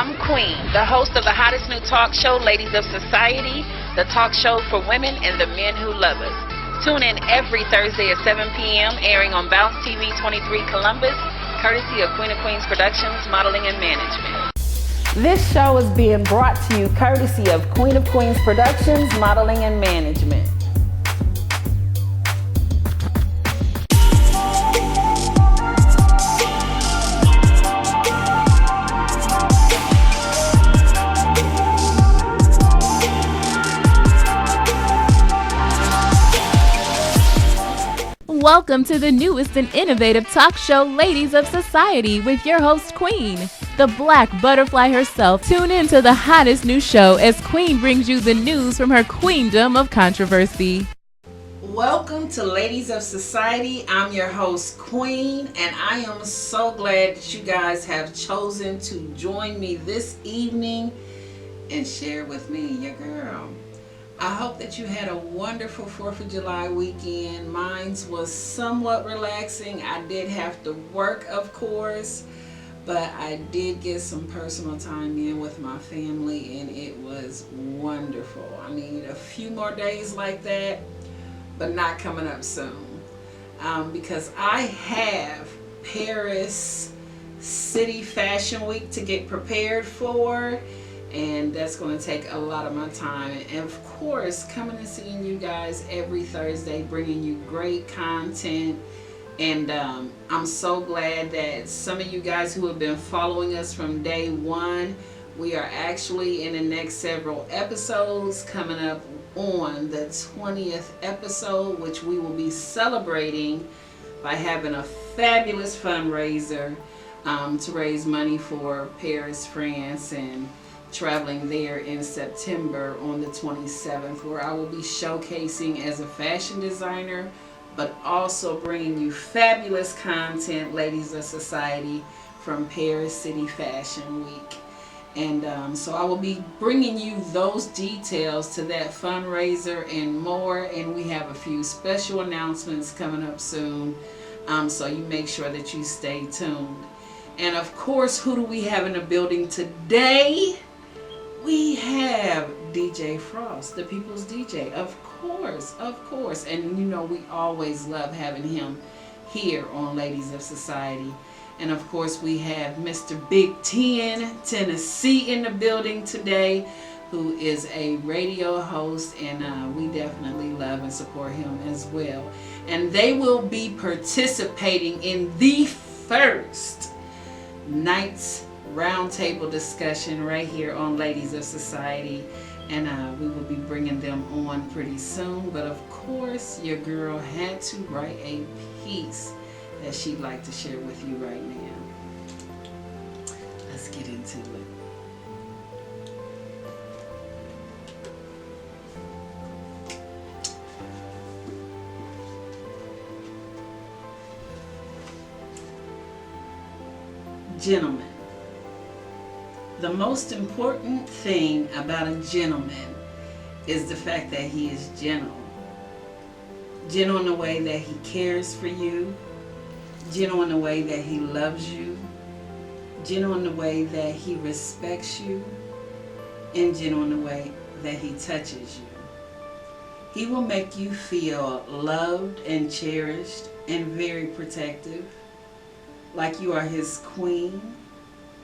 I'm Queen, the host of the hottest new talk show, Ladies of Society, the talk show for women and the men who love us. Tune in every Thursday at 7 p.m., airing on Bounce TV 23 Columbus, courtesy of Queen of Queens Productions, Modeling and Management. This show is being brought to you courtesy of Queen of Queens Productions, Modeling and Management. Welcome to the newest and innovative talk show, Ladies of Society, with your host, Queen, the Black Butterfly herself. Tune in to the hottest new show as Queen brings you the news from her queendom of controversy. Welcome to Ladies of Society. I'm your host, Queen, and I am so glad that you guys have chosen to join me this evening and share with me, your girl. I hope that you had a wonderful 4th of July weekend. Mine was somewhat relaxing. I did have to work, of course, but I did get some personal time in with my family, and it was wonderful. I need a few more days like that, but not coming up soon, because I have Paris City Fashion Week to get prepared for, and that's going to take a lot of my time. And of course, coming and seeing you guys every Thursday, bringing you great content. And I'm so glad that some of you guys who have been following us from day one, we are actually in the next several episodes coming up on the 20th episode, which we will be celebrating by having a fabulous fundraiser to raise money for Paris, France, and traveling there in September on the 27th, where I will be showcasing as a fashion designer, but also bringing you fabulous content, Ladies of Society, from Paris City Fashion Week. And so I will be bringing you those details to that fundraiser and more, and we have a few special announcements coming up soon, so you make sure that you stay tuned. And of course, who do we have in the building today? We have DJ Frost, the People's DJ, of course. And you know, we always love having him here on Ladies of Society. And of course, we have Mr. Big Ten, Tennessee, in the building today, who is a radio host, and we definitely love and support him as well. And they will be participating in the first night's roundtable discussion right here on Ladies of Society, and we will be bringing them on pretty soon. But of course, your girl had to write a piece that she'd like to share with you right now. Let's get into it. Gentlemen, the most important thing about a gentleman is the fact that he is gentle. Gentle in the way that he cares for you. Gentle in the way that he loves you. Gentle in the way that he respects you. And gentle in the way that he touches you. He will make you feel loved and cherished and very protective, like you are his queen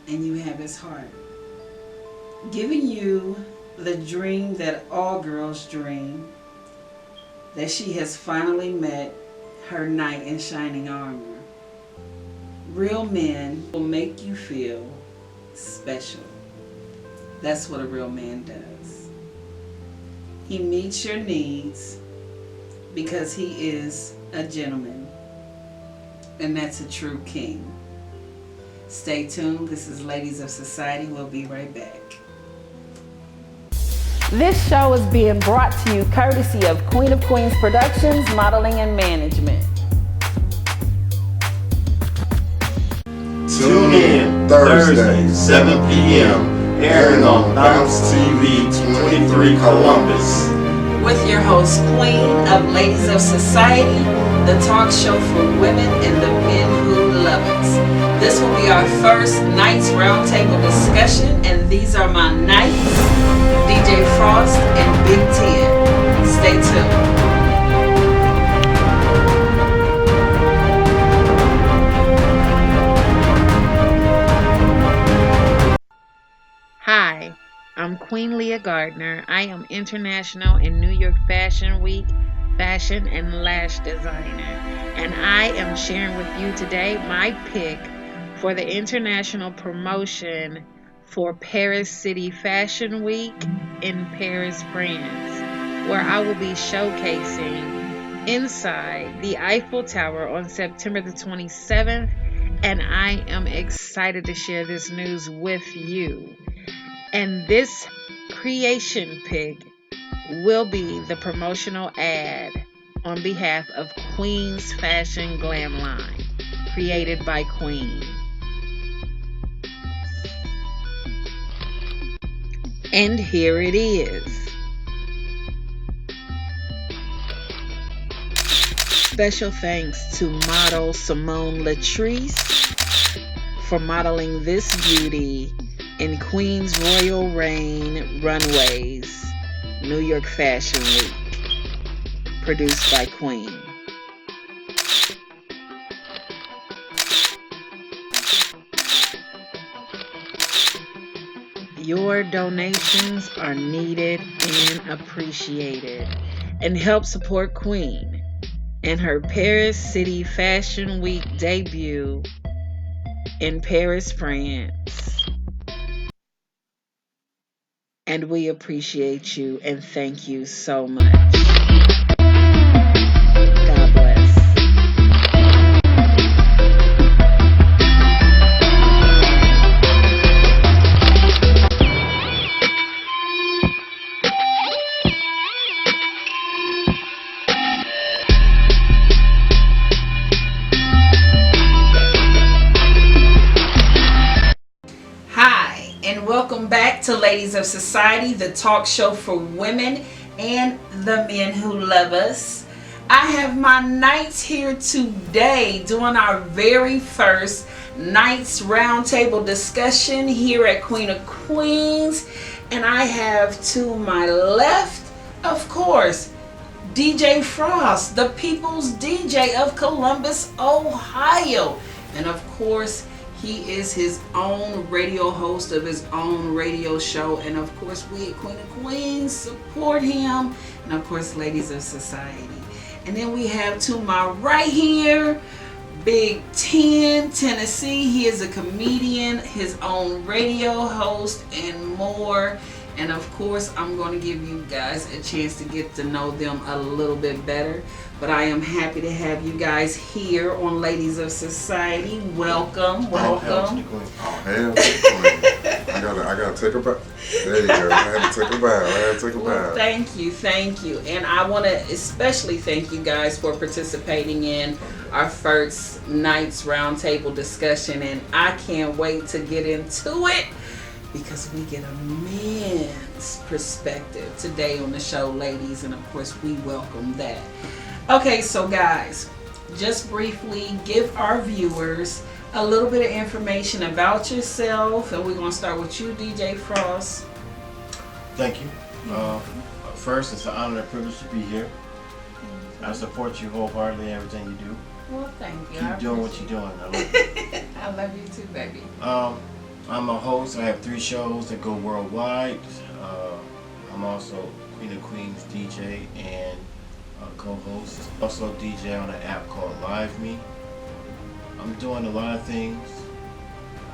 and you have his heart. Giving you the dream that all girls dream, that she has finally met her knight in shining armor. Real men will make you feel special. That's what a real man does. He meets your needs because he is a gentleman, and that's a true king. Stay tuned. This is Ladies of Society. We'll be right back. This show is being brought to you courtesy of Queen of Queens Productions, Modeling and Management. Tune in Thursday, 7 p.m., airing on Bounce TV 23 Columbus. With your host, Queen of Ladies of Society, the talk show for women and the men who love us. This will be our first Knights Roundtable discussion, and these are my Knights, DJ Frost and Big Ten. Stay tuned. Hi, I'm Queen Leah Gardner. I am International and New York Fashion Week fashion and lash designer, and I am sharing with you today my pick for the international promotion for Paris City Fashion Week in Paris, France, where I will be showcasing inside the Eiffel Tower on September the 27th, and I am excited to share this news with you. And this creation pick will be the promotional ad on behalf of Queen's Fashion Glam Line, created by Queen. And here it is. Special thanks to model Simone Latrice for modeling this beauty in Queen's Royal Reign Runways, New York Fashion Week, produced by Queen. Your donations are needed and appreciated, and help support Queen and her Paris City Fashion Week debut in Paris, France. And we appreciate you and thank you so much. God bless. Welcome back to Ladies of Society, the talk show for women and the men who love us. I have my Knights here today doing our very first Knights Roundtable discussion here at Queen of Queens. And I have to my left, of course, DJ Frost, the people's DJ of Columbus, Ohio. And of course, he is his own radio host of his own radio show. And of course, we at Queen of Queens support him. And of course, Ladies of Society. And then we have to my right here, Big Ten, Tennessee. He is a comedian, his own radio host, and more. And of course, I'm going to give you guys a chance to get to know them a little bit better. But I am happy to have you guys here on Ladies of Society. Welcome, welcome. Oh, hell to the Queen. I gotta take a bow. There you go. I had to take a bow. Well, thank you. And I want to especially thank you guys for participating in our first Knights Roundtable discussion. And I can't wait to get into it, because we get a man's perspective today on the show, ladies, and of course we welcome that. Okay, so guys, just briefly give our viewers a little bit of information about yourself, and we're going to start with you, DJ Frost. Thank you. First, it's an honor and privilege to be here. I support you wholeheartedly in everything you do. Well, thank you. Keep doing what you're doing. I love you. I love you too, baby. I'm a host. I have 3 shows that go worldwide. I'm also Queen of Queens DJ and co-host. Also DJ on an app called Live Me. I'm doing a lot of things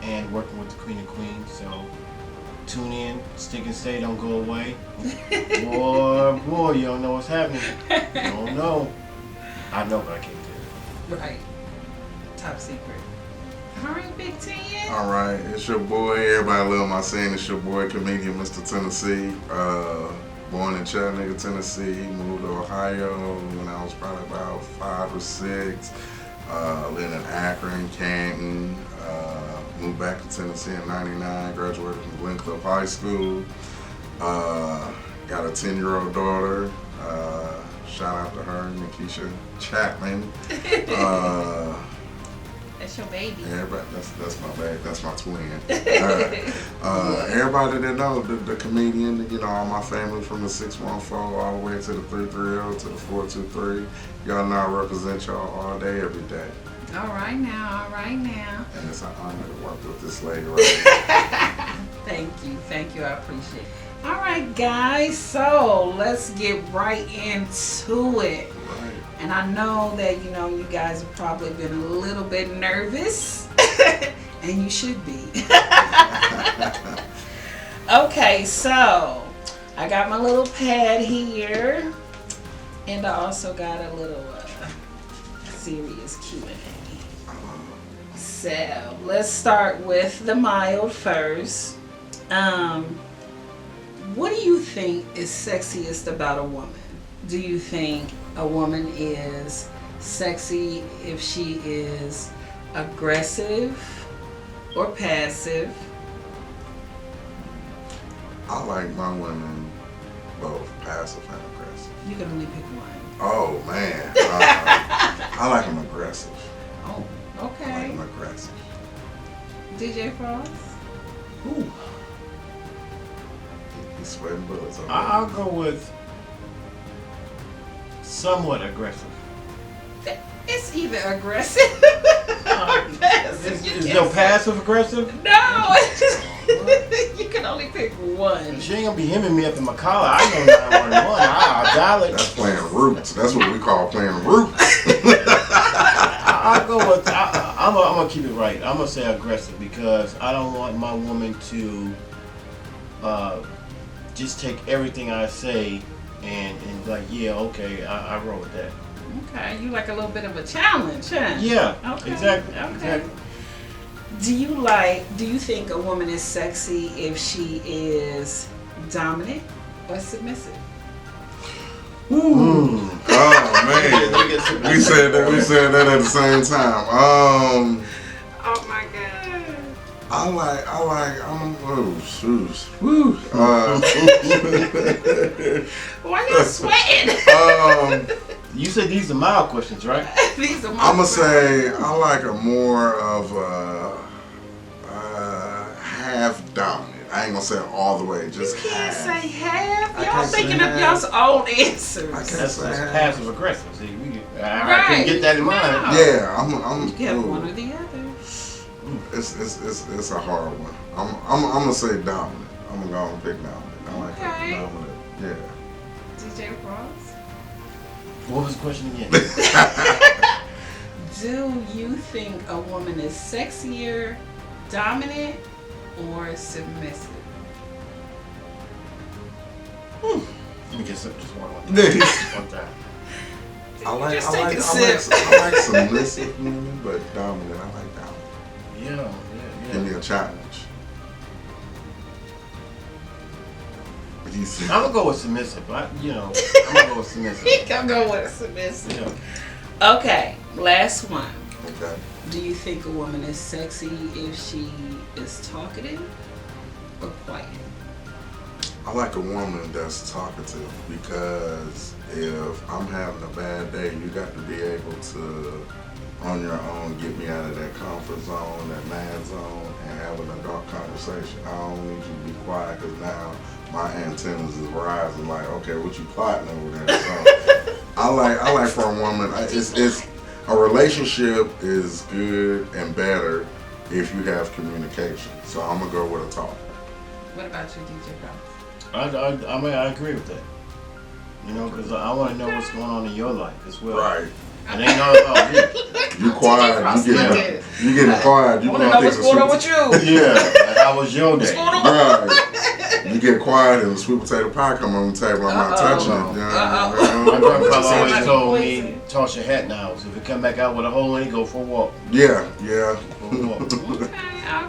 and working with the Queen of Queens. So tune in, stick and stay, don't go away. Boy, you don't know what's happening. You don't know. I know, but I can't tell you. Right. Top secret. All right, Big Ten. All right, it's your boy. Everybody love my saying. It's your boy, comedian Mr. Tennessee. Born in Chattanooga, Tennessee. Moved to Ohio when I was probably about 5 or 6. Lived in Akron, Canton. Moved back to Tennessee in '99. Graduated from Glen Cliff High School. Got a 10-year-old daughter. Shout out to her, Nikisha Chapman. That's your baby. Everybody, that's my baby. That's my twin. Everybody that know the comedian, you know, all my family from the 614 all the way to the 330 to the 423. Y'all know I represent y'all all day, every day. All right now. And it's an honor to work with this lady right here. Thank you. I appreciate it. All right, guys. So let's get right into it. Right. And I know that, you know, you guys have probably been a little bit nervous, and you should be. Okay, so I got my little pad here, and I also got a little serious Q&A. So let's start with the mild first. What do you think is sexiest about a woman? Do you think a woman is sexy if she is aggressive or passive? I like my women both passive and aggressive. You can only pick one. Oh man, I like them aggressive. Oh, I like okay. them aggressive. DJ Frost? Ooh. He's sweating bullets over I'll go with somewhat aggressive. It's either aggressive or passive. Is no passive aggressive? No, you can only pick one. She ain't gonna be hemming me up in my collar. I know 911. I'll dial it. That's playing roots. That's what we call playing roots. I'll go with. I'm gonna keep it right. I'm gonna say aggressive because I don't want my woman to just take everything I say and like, yeah, okay, I roll with that. Okay, you like a little bit of a challenge, huh? Yeah, Okay. exactly. Okay. Exactly. Do you think a woman is sexy if she is dominant or submissive? Oh man, we said that at the same time. Oh my God. Oh shoes. Woo. Why you sweating? You said these are mild questions, right? These are my I'm gonna say I like a more of a half dominant. I ain't gonna say it all the way, You just can't half. say half. I Y'all can't say thinking of half. y'all's own answers. I can't That's say half. passive aggressive. See, I Right. couldn't get that in mind. No. Yeah, I'm. You have ooh. one or the other. It's a hard one. I'm gonna say dominant. I'm gonna go and pick dominant. I like Okay. it. Dominant. Yeah. DJ Frost? What was the question again? Do you think a woman is sexier, dominant, or submissive? Let me get some, just one time. I like submissive women, but dominant. I like dominant. Yeah. Give me a challenge. What do you think? I'm gonna go with submissive. I'm gonna go with submissive. He can go with a submissive. Yeah. Okay, last one. Okay. Do you think a woman is sexy if she is talkative or quiet? I like a woman that's talkative because if I'm having a bad day, you got to be able to, on your own, get me out of that comfort zone, that mad zone, and have an adult conversation. I don't need you to be quiet because now my antennas is rising. Like, okay, what you plotting over there? So I like for a woman. It's a relationship is good and better if you have communication. So I'm gonna go with a talk. What about you, DJ Frost? I agree with that. Because I want to know what's going on in your life as well. Right. It ain't all about me. You quiet. You getting quiet. You I want to know what's going on with you. Yeah. Like, how was your day? Right. You get quiet and the sweet potato pie come on the table. I'm not touching it. My grandfather always Like told poison. me, toss your hat now. So if it come back out with a hole in it, go for a walk. Yeah. Go for a walk.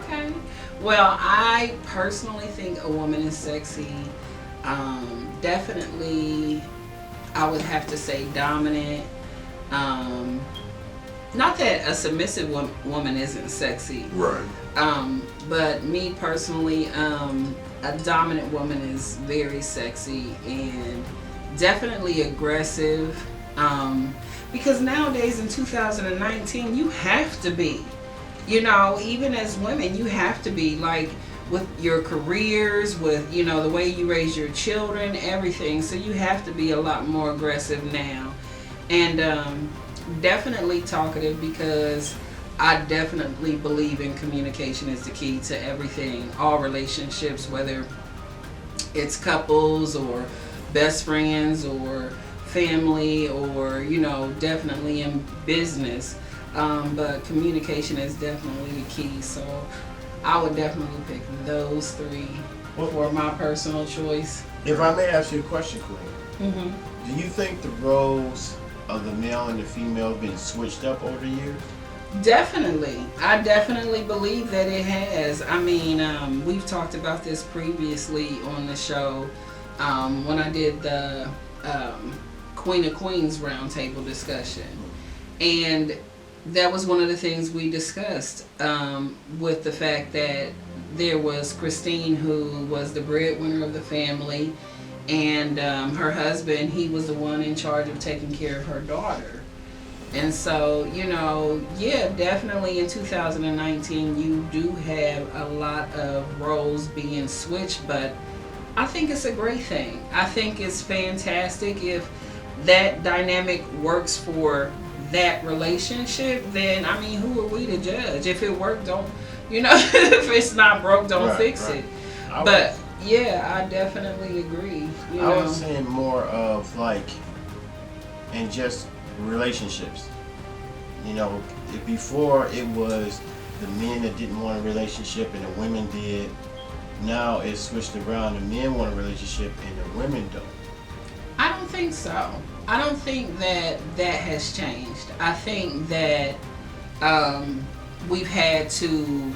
Okay. Well, I personally think a woman is sexy. Definitely, I would have to say dominant. Not that a submissive woman isn't sexy. Right. But me personally, a dominant woman is very sexy and definitely aggressive. Because nowadays in 2019, you have to be. you know, even as women, you have to be like with your careers, with, you know, the way you raise your children, everything. So you have to be a lot more aggressive now. And definitely talkative, because I definitely believe in communication is the key to everything, all relationships, whether it's couples or best friends or family, or, you know, definitely in business. But communication is definitely the key. So I would definitely pick those three for my personal choice. If I may ask you a question, Queen. Do you think the roles of the male and the female have been switched up over the years? Definitely. I definitely believe that it has. I mean, we've talked about this previously on the show when I did the Queen of Queens roundtable discussion. And that was one of the things we discussed, with the fact that there was Christine, who was the breadwinner of the family, and her husband, he was the one in charge of taking care of her daughter. And so, you know, yeah, definitely in 2019, you do have a lot of roles being switched, but I think it's a great thing. I think it's fantastic. If that dynamic works for that relationship, then, I mean, who are we to judge? If it worked, don't, you know, if it's not broke, don't fix it. But yeah, I definitely agree. I was saying more of like, and just relationships. You know, before it was the men that didn't want a relationship and the women did. Now it's switched around. The men want a relationship and the women don't. I don't think so. I don't think that that has changed. I think that we've had to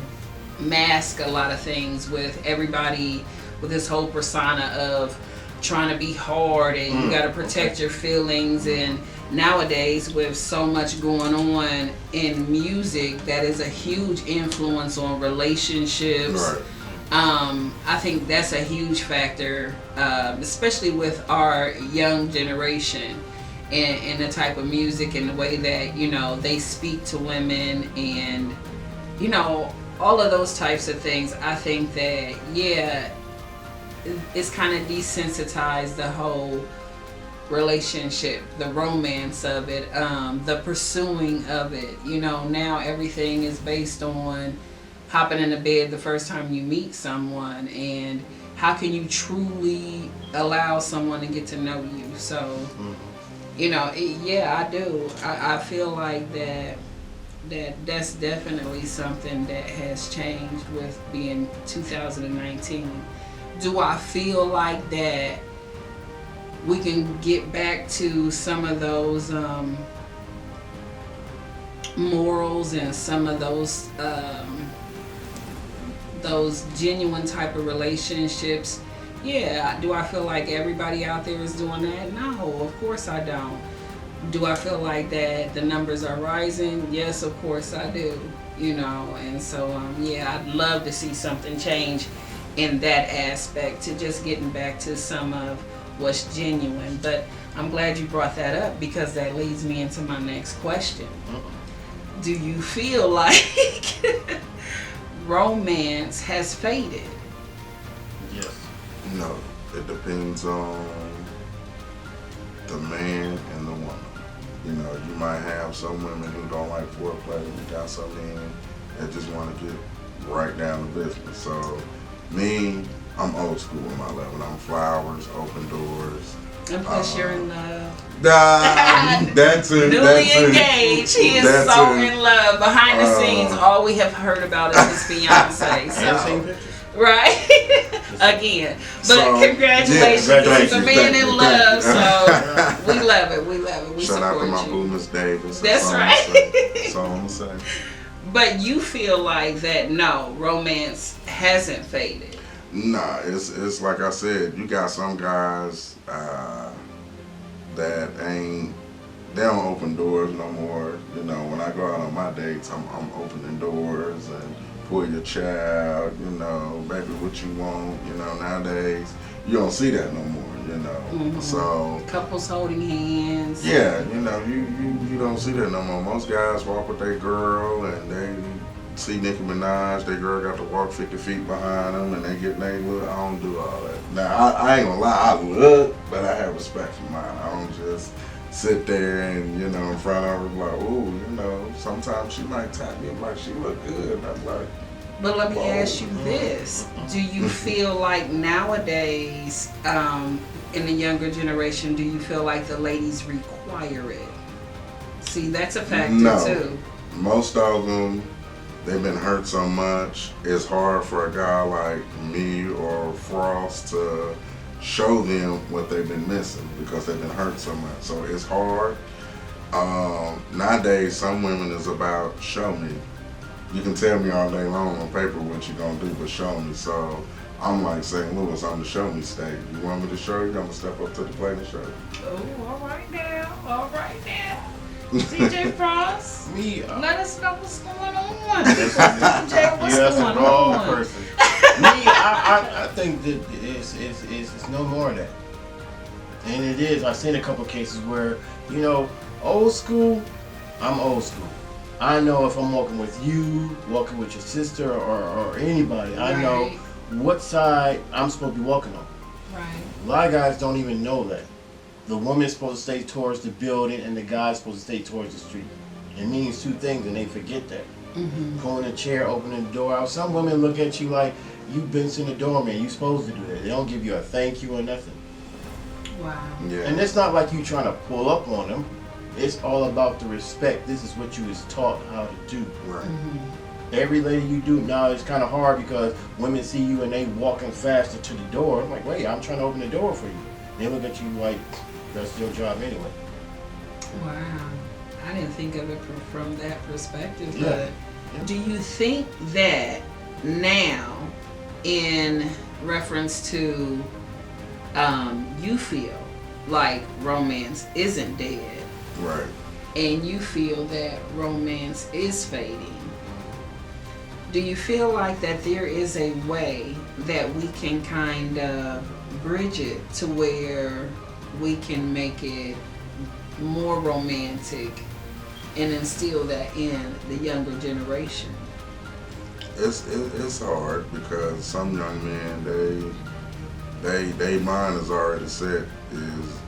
mask a lot of things with everybody, with this whole persona of trying to be hard and you got to protect your feelings. And nowadays, with so much going on in music that is a huge influence on relationships, Right. I think that's a huge factor, especially with our young generation and the type of music and the way that, you know, they speak to women and, you know, all of those types of things. I think that, yeah, it's kind of desensitized the whole relationship, the romance of it, the pursuing of it. You know, now everything is based on hopping in the bed the first time you meet someone, and how can you truly allow someone to get to know you. So, you know, yeah, I do. I feel like that's definitely something that has changed with being 2019. Do I feel like that we can get back to some of those morals and some of those genuine type of relationships? Yeah. Do I feel like everybody out there is doing that? No, of course I don't. Do I feel like that the numbers are rising? Yes, of course I do. You know, and so yeah, I'd love to see something change in that aspect, to just getting back to some of what's genuine. But I'm glad you brought that up, because that leads me into my next question. Do you feel like romance has faded? Yes. No, it depends on the man and the woman. You know, you might have some women who don't like foreplay. You got some men that just want to get right down to business. So, me, I'm old school in my level. I'm flowers, open doors. And plus you're in love. That's it. Newly engaged. He is so in love. Behind the scenes, all we have heard about is his Beyonce. So. Right? Again. But So, congratulations. yeah, It's a man in love. So we love it. We love it. We Shout out to support my you. boo, Miss Davis. That's all right. That's all I'm going to say. But you feel like that, no, romance hasn't faded. Nah, it's like I said, you got some guys that they don't open doors no more. You know, when I go out on my dates, I'm opening doors and pull your child, you know, baby, what you want. You know, nowadays you don't see that no more, you know. So Couples holding hands. yeah, you know, you don't see that no more. Most guys walk with their girl and see Nicki Minaj, that girl got to walk 50 feet behind them and they get they look. I don't do all that. Now, I ain't gonna lie, I look, but I have respect for mine. I don't just sit there and, you know, in front of her like, ooh, you know, sometimes she might tap me like she look good. And I'm like, But let me whoa. ask you this. Do you feel like nowadays, in the younger generation, do you feel like the ladies require it? See, that's a factor No. too. Most of them, they've been hurt so much, it's hard for a guy like me or Frost to show them what they've been missing because they've been hurt so much. So it's hard. Nowadays, some women is about show me. You can tell me all day long on paper what you're gonna do, but show me. So I'm like St. Louis on the show me stage. You want me to show you? I'm gonna step up to the plate and show you. Oh, all right now. DJ Frost, Me, let us know what's going on. That's DJ, what's that's the going wrong on? person. Me, I think that it's no more of that. And it is. I've seen a couple cases where, you know, old school, I'm old school. I know if I'm walking with you, walking with your sister or anybody, I know Right. what side I'm supposed to be walking on. Right. A lot of guys don't even know that. The woman's supposed to stay towards the building and the guy's supposed to stay towards the street. It means two things and they forget that. Pulling a chair, opening the door out. Some women look at you like you've been to the doorman. You're supposed to do that. They don't give you a thank you or nothing. Wow. Yeah. And it's not like you trying to pull up on them. It's all about the respect. This is what you was taught how to do. Right. Every lady you do now, it's kind of hard because women see you and they walking faster to the door. I'm like, wait, I'm trying to open the door for you. They look at you like that's your job anyway. Wow. I didn't think of it from that perspective. Yeah. But do you think that now, in reference to, you feel like romance isn't dead, Right. and you feel that romance is fading, do you feel like that there is a way that we can kind of bridge it to where we can make it more romantic and instill that in the younger generation? It's hard because some young men they mind is already set is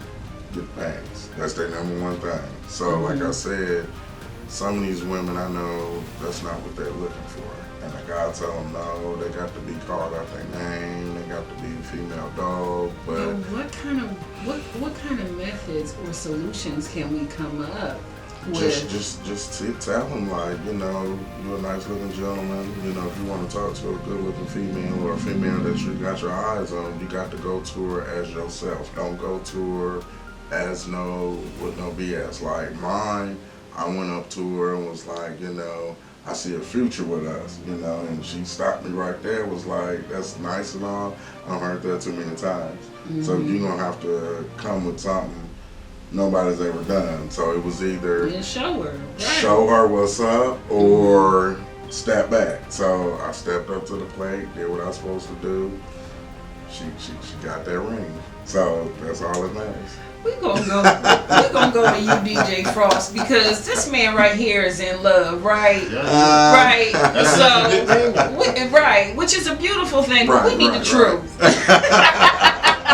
get pants. That's their number one thing. So like I said, some of these women I know that's not what they're looking for. And the guy tell them no, they got to be called out their name, they got to be female dog, but What kind of methods or solutions can we come up with? just tell them like, you know, you're a nice looking gentleman. You know, if you want to talk to a good looking female or a female that you got your eyes on, you got to go to her as yourself. Don't go to her as with no BS. Like mine, I went up to her and was like, you know, I see a future with us, you know, and she stopped me right there, was like, that's nice and all. I've heard that too many times. So you're gonna have to come with something nobody's ever done. So it was either And show her. Right. show her what's up or step back. So I stepped up to the plate, did what I was supposed to do. She got that ring. So that's all that matters. We're gonna go to you, DJ Frost, because this man right here is in love, right? Right. That's So, a good thing. right, which is a beautiful thing, but we Right, need right, the truth.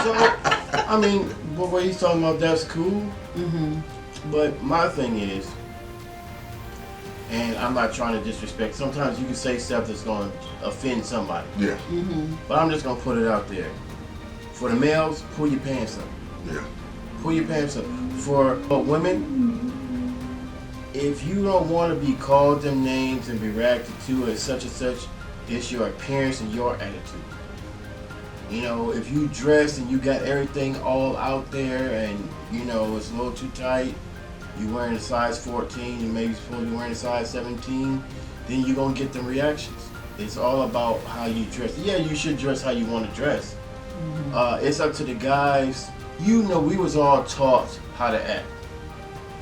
So, I mean, but what he's talking about, that's cool. But my thing is, and I'm not trying to disrespect, sometimes you can say stuff that's going to offend somebody. Yeah, But I'm just going to put it out there. For the males, pull your pants up. yeah. Pull your pants up. For women, if you don't want to be called them names and be reacted to as such and such, it's your appearance and your attitude. You know, if you dress and you got everything all out there and, you know, it's a little too tight, you wearing a size 14, you maybe supposed to be wearing a size 17, then you're going to get them reactions. It's all about how you dress. Yeah, you should dress how you want to dress. It's up to the guys. You know, we was all taught how to act.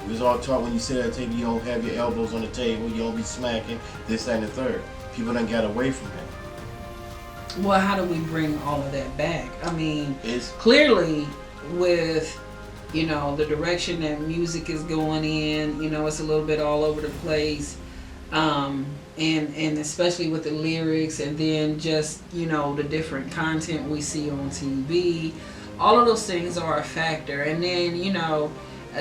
We was all taught when you sit at the table, you don't have your elbows on the table, you don't be smacking, this, that, and the third. People done got away from that. Well, how do we bring all of that back? I mean, It's clearly with, you know, the direction that music is going in, you know, it's a little bit all over the place. and especially with the lyrics, and then just, you know, the different content we see on TV. All of those things are a factor. And then, you know,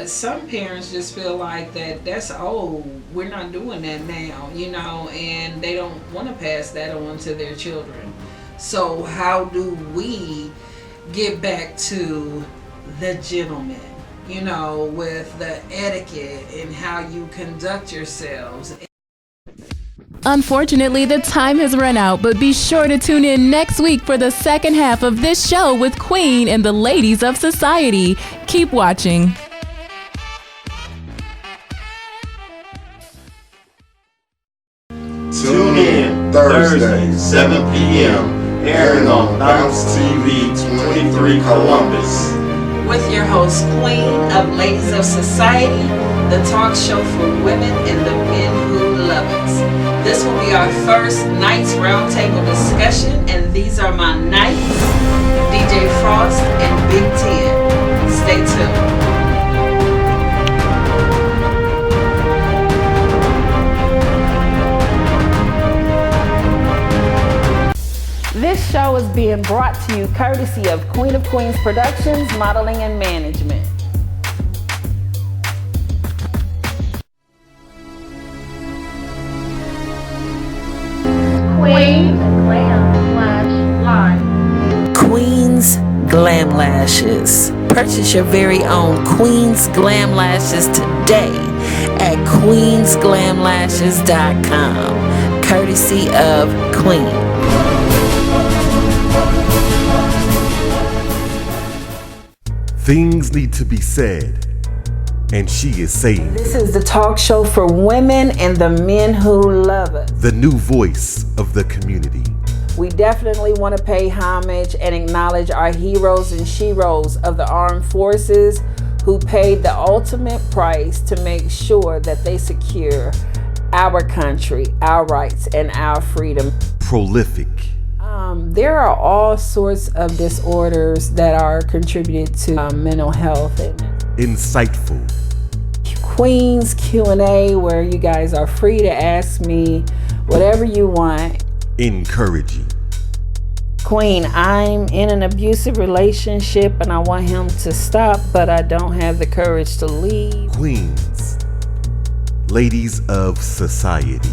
some parents just feel like that's old. We're not doing that now, you know, and they don't want to pass that on to their children. So how do we get back to the gentleman, you know, with the etiquette and how you conduct yourselves? Unfortunately, the time has run out, but be sure to tune in next week for the second half of this show with Queen and the Ladies of Society. Keep watching. Tune in Thursday, 7 p.m., airing on Bounce TV 23 Columbus. With your host, Queen of Ladies of Society, the talk show for women and the men who love us. This will be our first Knights Roundtable discussion, and these are my Knights, DJ Frost and Big Ten. Stay tuned. This show is being brought to you courtesy of Queen of Queens Productions, Modeling and Management. Queen's Glam Lash Line. Queen's Glam Lashes. Purchase your very own Queen's Glam Lashes today at queensglamlashes.com, courtesy of Queen. Things need to be said, and she is saying This is the talk show for women and the men who love us. the new voice of the community. We definitely want to pay homage and acknowledge our heroes and sheroes of the armed forces who paid the ultimate price to make sure that they secure our country, our rights, and our freedom. Prolific, There are all sorts of disorders that are contributed to mental health. And insightful, Queen's Q&A, where you guys are free to ask me whatever you want. encouraging, Queen, I'm in an abusive relationship and I want him to stop, but I don't have the courage to leave. queens, ladies of society.